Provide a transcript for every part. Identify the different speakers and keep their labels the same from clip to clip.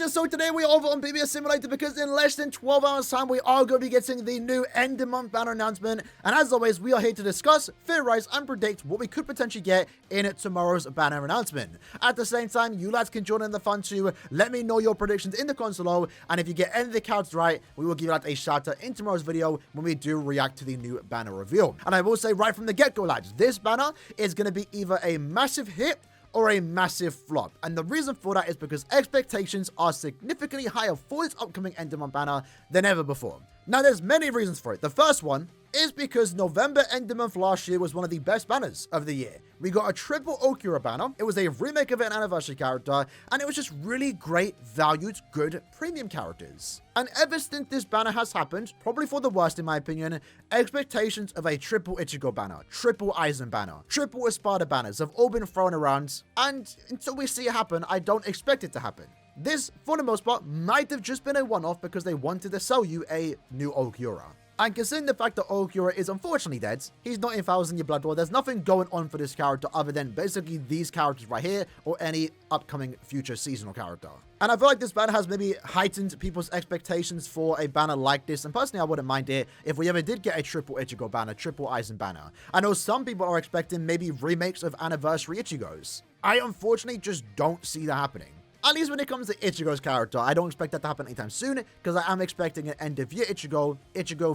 Speaker 1: And so today we are over on BBS Simulator because in less than 12 hours time we are going to be getting the new end of month banner announcement. And as always, we are here to discuss, theorize, and predict what we could potentially get in tomorrow's banner announcement. At the same time, you lads can join in the fun too. Let me know your predictions in the comments below. And if you get any of the characters right, we will give you a shout out in tomorrow's video when we do react to the new banner reveal. And I will say right from the get-go, lads, this banner is going to be either a massive hit or a massive flop. And the reason for that is because expectations are significantly higher for this upcoming end of month banner than ever before. Now, there's many reasons for it. The first one is because November end of month last year was one of the best banners of the year. We got a triple Aaroniero banner. It was a remake of an anniversary character, and it was just really great, valued, good premium characters. And ever since this banner has happened, probably for the worst in my opinion, expectations of a triple Ichigo banner, triple Aizen banner, triple Espada banners have all been thrown around, and until we see it happen, I don't expect it to happen. This, for the most part, might have just been a one-off because they wanted to sell you a new Aaroniero. And considering the fact that Aaroniero is unfortunately dead, he's not in 1000 Year Blood War, there's nothing going on for this character other than basically these characters right here or any upcoming future seasonal character. And I feel like this banner has maybe heightened people's expectations for a banner like this, and personally I wouldn't mind it if we ever did get a triple Ichigo banner, triple Aizen banner. I know some people are expecting maybe remakes of anniversary Ichigos. I unfortunately just don't see that happening. At least when it comes to Ichigo's character, I don't expect that to happen anytime soon, because I am expecting an end-of-year Ichigo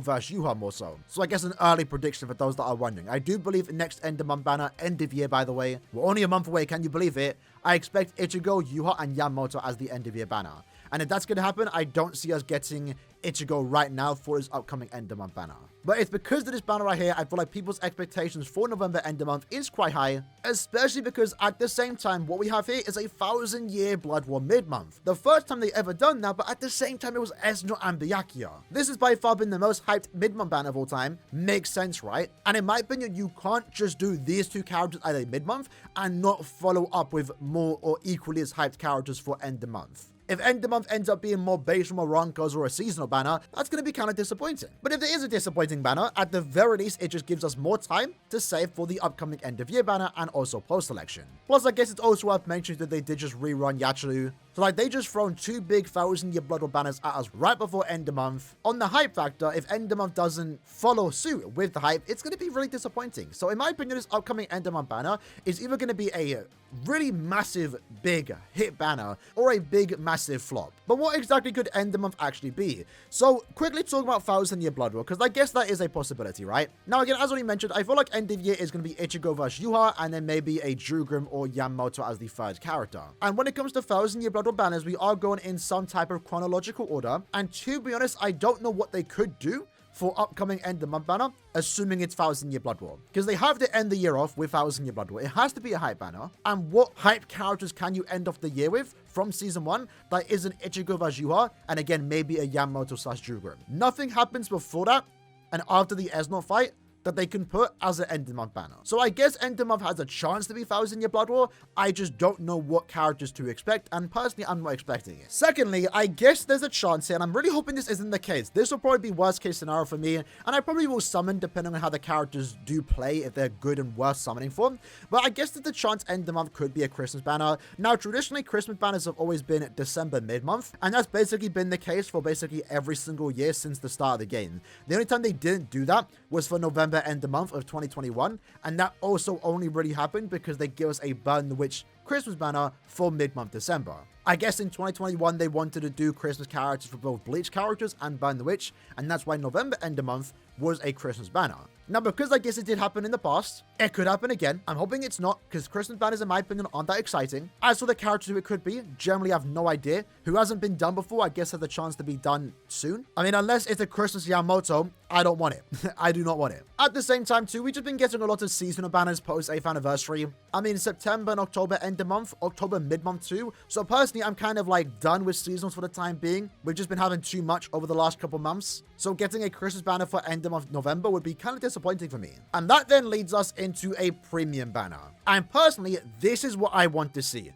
Speaker 1: versus Yuha more so. So I guess an early prediction for those that are wondering. I do believe next end-of-month banner, end-of-year by the way, we're only a month away, can you believe it? I expect Ichigo, Yuha, and Yamamoto as the end-of-year banner. And if that's going to happen, I don't see us getting Ichigo right now for his upcoming end of month banner. But it's because of this banner right here, I feel like people's expectations for November end of month is quite high, especially because at the same time, what we have here is a 1000 Year Blood War mid-month. The first time they ever done that, but at the same time, it was Esno and Byakuya. This has by far been the most hyped mid-month banner of all time. Makes sense, right? And in my opinion, you can't just do these two characters at a mid-month and not follow up with more or equally as hyped characters for end of month. If end of month ends up being more based from a Ronko's or a seasonal banner, that's going to be kind of disappointing. But if it is a disappointing banner, at the very least, it just gives us more time to save for the upcoming end of year banner and also post-election. Plus, I guess it's also worth mentioning that they did just rerun Yachiru. So like they just thrown two big 1000 Year Blood War banners at us right before end of month. On the hype factor, if end of month doesn't follow suit with the hype, it's going to be really disappointing. So in my opinion, this upcoming end of month banner is either going to be a really massive, big hit banner or a big, massive flop. But what exactly could end of month actually be? So quickly talking about 1000 Year Blood War, because I guess that is a possibility, right? Now again, as already mentioned, I feel like end of year is going to be Ichigo versus Yuha, and then maybe a Jugrim or Yamamoto as the third character. And when it comes to 1000 Year Blood War banners, we are going in some type of chronological order. And to be honest, I don't know what they could do for upcoming end of month banner, assuming it's 1000 Year Blood War. Because they have to end the year off with 1000 Year Blood War. It has to be a hype banner. And what hype characters can you end off the year with from season 1 that isn't Ichigo versus Yuha, and again, maybe a Yamamoto / Jugrim? Nothing happens before that and after the Esno fight that they can put as an end of month banner. So I guess end of month has a chance to be 1000 Year Blood War. I just don't know what characters to expect, and personally, I'm not expecting it. Secondly, I guess there's a chance here, and I'm really hoping this isn't the case. This will probably be worst case scenario for me, and I probably will summon depending on how the characters do play, if they're good and worth summoning for. But I guess that the chance end of month could be a Christmas banner. Now, traditionally, Christmas banners have always been December mid-month, and that's basically been the case for basically every single year since the start of the game. The only time they didn't do that was for November end of month of 2021, and that also only really happened because they give us a Burn the Witch Christmas banner for mid-month December. I guess in 2021 they wanted to do Christmas characters for both Bleach characters and Burn the Witch, and that's why November end of month was a Christmas banner. Now, because I guess it did happen in the past, it could happen again. I'm hoping it's not, because Christmas banners, in my opinion, aren't that exciting. As for the characters who it could be, generally I have no idea. Who hasn't been done before, I guess has the chance to be done soon. I mean, unless it's a Christmas Yamamoto, I don't want it. I do not want it. At the same time, too, we've just been getting a lot of seasonal banners post 8th anniversary. I mean, September and October end of month, October mid-month too. So personally, I'm kind of like done with seasonals for the time being. We've just been having too much over the last couple months. So getting a Christmas banner for end of month November would be kind of disappointing for me. And that then leads us into a premium banner. And personally, this is what I want to see.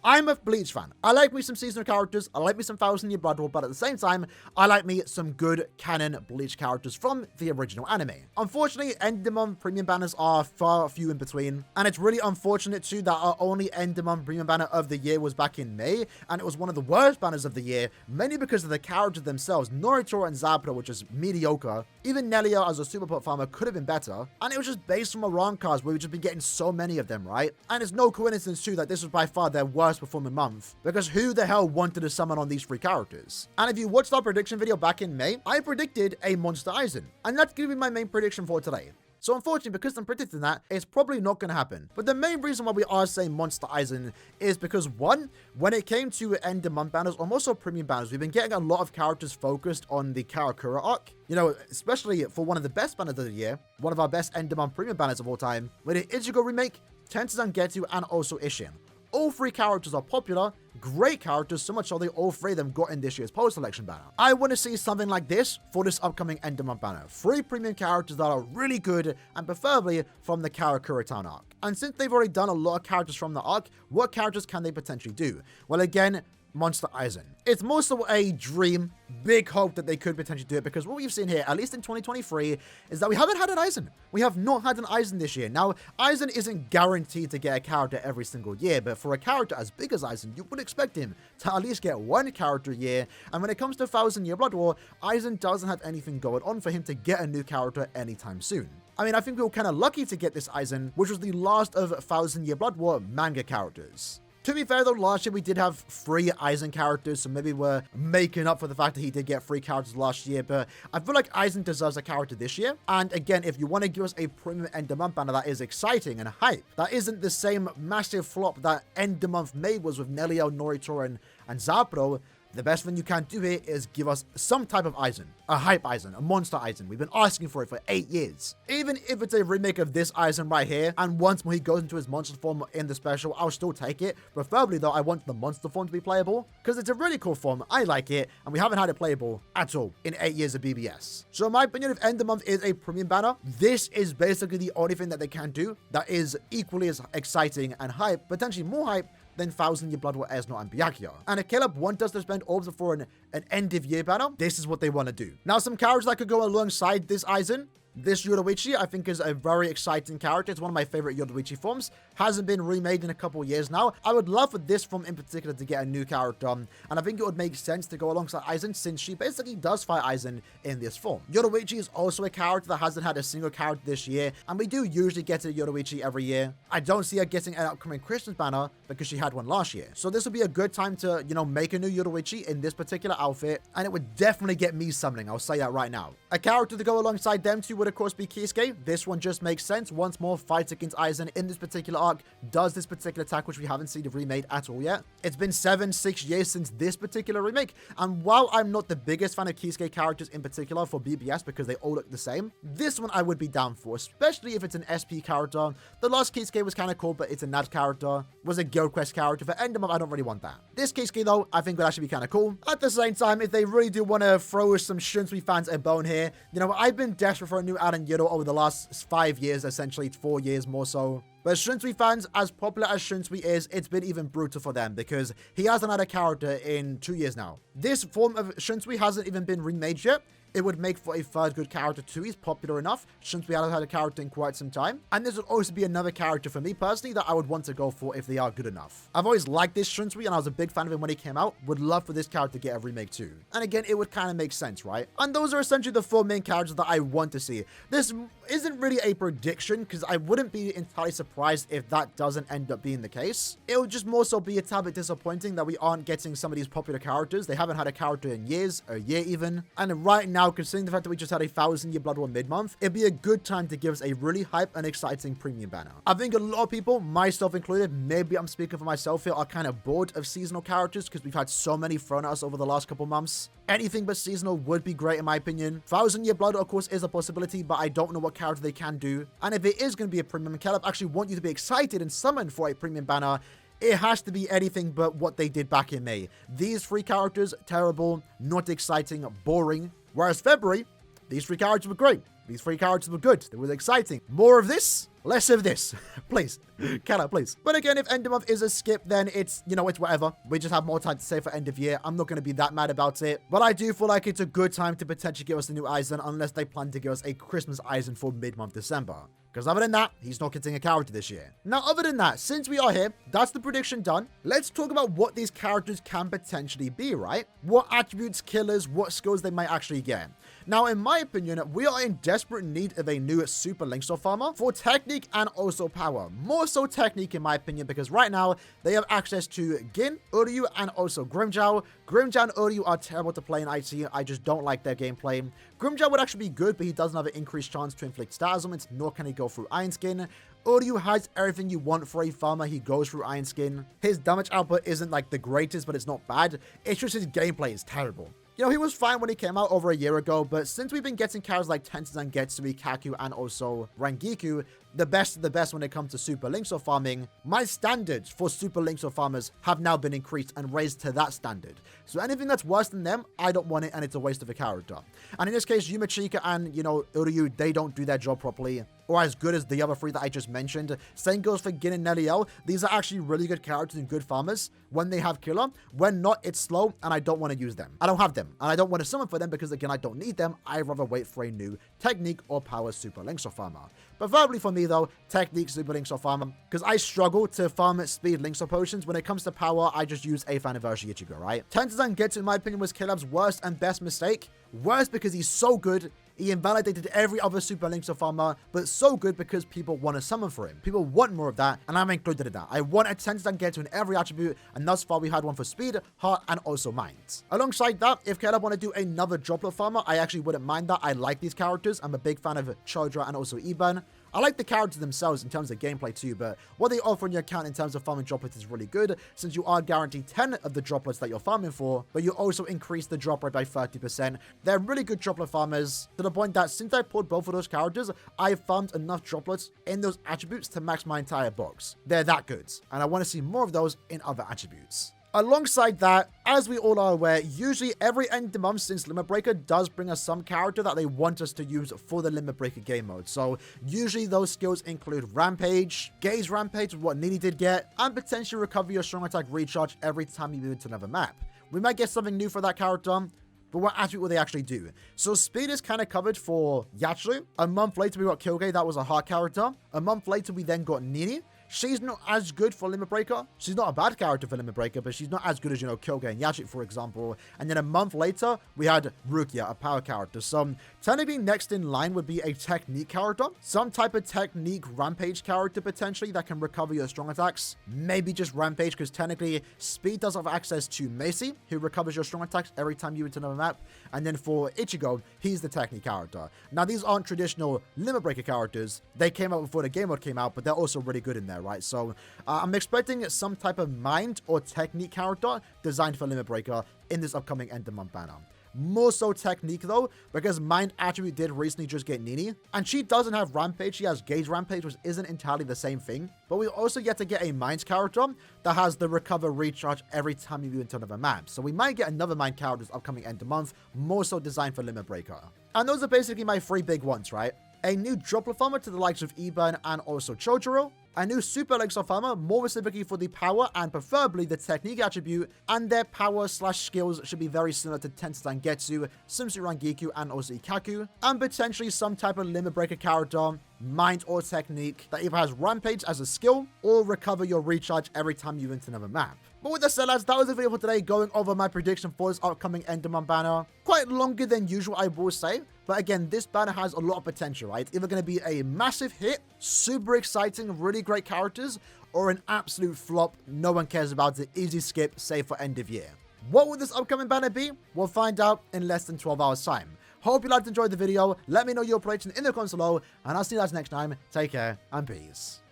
Speaker 1: I'm a Bleach fan. I like me some seasonal characters. I like me some 1000-Year Blood War, but at the same time, I like me some good canon Bleach characters from the original anime. Unfortunately, end of the month premium banners are far few in between, and it's really unfortunate too that our only end of the month premium banner of the year was back in May, and it was one of the worst banners of the year, mainly because of the characters themselves. Aaroniero and Zaburo, which is mediocre. Even Nelio as a super pot farmer could have been better, and it was just based from Iran cards where we've just been getting so many of them, right? And it's no coincidence too that this was by far their worst performing month, because who the hell wanted to summon on these 3 characters? And if you watched our prediction video back in May, I predicted a Monster Aizen, and that's going to be my main prediction for today. So unfortunately, because I'm predicting that, it's probably not going to happen. But the main reason why we are saying Monster Aizen is because, one, when it came to end of month banners, or also premium banners, we've been getting a lot of characters focused on the Karakura arc. You know, especially for one of the best banners of the year, one of our best end of month premium banners of all time, with the Ichigo remake, Tensei Zangetsu, and also Ishin. All 3 characters are popular, great characters, so much so they all 3 of them got in this year's post-election banner. I want to see something like this for this upcoming end of month banner. 3 premium characters that are really good, and preferably from the Karakura Town arc. And since they've already done a lot of characters from the arc, what characters can they potentially do? Well, again, Monster Aizen. It's more so a dream, big hope that they could potentially do it, because what we've seen here, at least in 2023, is that we haven't had an Aizen. We have not had an Aizen this year. Now, Aizen isn't guaranteed to get a character every single year, but for a character as big as Aizen, you would expect him to at least get 1 character a year. And when it comes to 1000-Year Blood War, Aizen doesn't have anything going on for him to get a new character anytime soon. I mean, I think we were kind of lucky to get this Aizen, which was the last of 1000-Year Blood War manga characters. To be fair though, last year we did have 3 Aizen characters, so maybe we're making up for the fact that he did get 3 characters last year, but I feel like Aizen deserves a character this year. And again, if you want to give us a premium end of month banner that is exciting and hype, that isn't the same massive flop that end of month May was with Nelio, Aaroniero, and Zaburo, the best thing you can do here is give us some type of Aizen, a hype Aizen, a monster Aizen. We've been asking for it for 8 years. Even if it's a remake of this Aizen right here, and once more he goes into his monster form in the special, I'll still take it. Preferably though, I want the monster form to be playable, because it's a really cool form, I like it, and we haven't had it playable at all in 8 years of BBS. So in my opinion, if end of month is a premium banner, this is basically the only thing that they can do that is equally as exciting and hype, potentially more hype, than 1000-Year Blood War Esno and Byakuya. And if Caleb want us to spend orbs for an end of year banner, this is what they want to do. Now, some characters that could go alongside this Aizen. This Yoruichi, I think, is a very exciting character. It's one of my favorite Yoruichi forms. Hasn't been remade in a couple years now. I would love for this form in particular to get a new character. And I think it would make sense to go alongside Aizen, since she basically does fight Aizen in this form. Yoruichi is also a character that hasn't had a single character this year. And we do usually get a Yoruichi every year. I don't see her getting an upcoming Christmas banner because she had one last year. So this would be a good time to, you know, make a new Yoruichi in this particular outfit. And it would definitely get me summoning. I'll say that right now. A character to go alongside them two would of course be Kisuke. This one just makes sense. Once more, fights against Aizen in this particular arc does this particular attack, which we haven't seen remade at all yet. It's been 6 years since this particular remake, and while I'm not the biggest fan of Kisuke characters in particular for BBS because they all look the same, this one I would be down for, especially if it's an SP character. The last Kisuke was kind of cool, but it's a NAD character. Was a Guild Quest character. For End of Month, I don't really want that. This Kisuke though, I think would actually be kind of cool. At the same time, if they really do want to throw some Shunsui fans a bone here, you know, I've been desperate for a new Aaroniero over the last 5 years, essentially 4 years more so. But Shunsui fans, as popular as Shunsui is, it's been even brutal for them because he hasn't had a character in 2 years now. This form of Shunsui hasn't even been remade yet. It would make for a third good character too. He's popular enough. Shunsui hasn't had a character in quite some time. And this would also be another character for me personally that I would want to go for if they are good enough. I've always liked this Shunsui and I was a big fan of him when he came out. Would love for this character to get a remake too. And again, it would kind of make sense, right? And those are essentially the 4 main characters that I want to see. This isn't really a prediction because I wouldn't be entirely surprised if that doesn't end up being the case. It would just more so be a tad bit disappointing that we aren't getting some of these popular characters. They haven't had a character in years, a year even. And right now, considering the fact that we just had a 1000-Year Blood War mid-month, it'd be a good time to give us a really hype and exciting premium banner. I think a lot of people, myself included, maybe I'm speaking for myself here, are kind of bored of seasonal characters because we've had so many thrown at us over the last couple months. Anything but seasonal would be great in my opinion. 1000-Year Blood, of course, is a possibility, but I don't know what character they can do. And if it is going to be a premium, Caleb actually want you to be excited and summoned for a premium banner, it has to be anything but what they did back in May. These 3 characters, terrible, not exciting, boring. Whereas February, these 3 characters were great. These 3 characters were good. They were exciting. More of this, less of this. Please. Keller, please. But again, if end of month is a skip, then it's, you know, it's whatever. We just have more time to save for end of year. I'm not going to be that mad about it. But I do feel like it's a good time to potentially give us a new Aizen, unless they plan to give us a Christmas Aizen for mid-month December. Because other than that, he's not getting a character this year. Now, other than that, since we are here, that's the prediction done. Let's talk about what these characters can potentially be, right? What attributes, killers, what skills they might actually get. Now, in my opinion, we are in desperate need of a new Super Linksaw farmer for technique and also power. More so technique, in my opinion, because right now, they have access to Gin, Uryu, and also Grimmjow. Grimmjow and Uryu are terrible to play in IT. I just don't like their gameplay. Grimmjow would actually be good, but he doesn't have an increased chance to inflict status ailments, nor can he go through Iron Skin. Uryu has everything you want for a farmer. He goes through Iron Skin. His damage output isn't like the greatest, but it's not bad. It's just his gameplay is terrible. You know, he was fine when he came out over a year ago, but since we've been getting characters like Tensei Zangetsu, Kaku, and also Rangiku, the best of the best when it comes to Super Linksaw farming, my standards for Super Linksaw farmers have now been increased and raised to that standard. So anything that's worse than them, I don't want it, and it's a waste of a character. And in this case, Yumachika and, you know, Uryu, they don't do their job properly, or as good as the other three that I just mentioned. Same goes for Gin and Neliel. These are actually really good characters and good farmers when they have killer. When not, it's slow, and I don't want to use them. I don't have them, and I don't want to summon for them because, again, I don't need them. I'd rather wait for a new technique or power Super Linksaw farmer. Preferably for me, though, technique Super Linksaw farmer, because I struggle to farm speed Linksaw potions. When it comes to power, I just use 8th anniversary Ichigo, right? Tensei Zangetsu, in my opinion, was Caleb's worst and best mistake. Worst because he's so good. He invalidated every other Super Linksaw farmer, but so good because people want to summon for him. People want more of that, and I'm included in that. I want a Tensei Zangetsu in every attribute, and thus far we had one for speed, heart, and also mind. Alongside that, if Caleb want to do another droplet farmer, I actually wouldn't mind that. I like these characters. I'm a big fan of Chodra and also Iban. I like the characters themselves in terms of gameplay too, but what they offer in your account in terms of farming droplets is really good, since you are guaranteed 10 of the droplets that you're farming for, but you also increase the drop rate by 30%. They're really good droplet farmers, to the point that since I pulled both of those characters, I've farmed enough droplets in those attributes to max my entire box. They're that good, and I want to see more of those in other attributes. Alongside that, as we all are aware, usually every end of month since Limit Breaker does bring us some character that they want us to use for the Limit Breaker game mode. So usually those skills include Rampage, Gaze Rampage, what Nini did get, and potentially recover your strong attack recharge every time you move to another map. We might get something new for that character, but what attribute will they actually do? So speed is kind of covered for Yachiru. A month later, we got Kyogre. That was a hard character. A month later, we then got Nini. She's not as good for Limit Breaker. She's not a bad character for Limit Breaker, but she's not as good as, you know, Kyogre and Yachiru, for example. And then a month later, we had Rukia, a power character. So technically next in line would be a technique character. Some type of technique Rampage character, potentially, that can recover your strong attacks. Maybe just Rampage, because technically Speed does have access to Macy, who recovers your strong attacks every time you enter another map. And then for Ichigo, he's the technique character. Now, these aren't traditional Limit Breaker characters. They came out before the game mode came out, but they're also really good in there, right? So I'm expecting some type of mind or technique character designed for Limit Breaker in this upcoming end of month banner. More so technique though, because mind attribute did recently just get Nini, and she doesn't have Rampage. She has Gaze Rampage, which isn't entirely the same thing, but we also get to get a mind character that has the recover recharge every time you move into another map. So we might get another mind character this upcoming end of month, more so designed for Limit Breaker. And those are basically my three big ones, right? A new droplet farmer to the likes of Iban and also Chojuro, a new Super Linksaw farmer, more specifically for the power and preferably the technique attribute, and their power / skills should be very similar to Tensei Zangetsu, Sumsu Rangiku, and also Ikaku, and potentially some type of Limit Breaker character, mind or technique, that either has Rampage as a skill or recover your recharge every time you enter another map. But with that said, lads, that was the video for today, going over my prediction for this upcoming end of month banner. Quite longer than usual, I will say. But again, this banner has a lot of potential, right? Either going to be a massive hit, super exciting, really great characters, or an absolute flop, no one cares about it, easy skip, save for end of year. What will this upcoming banner be? We'll find out in less than 12 hours time. Hope you guys enjoyed the video. Let me know your predictions in the comments below, and I'll see you guys next time. Take care, and peace.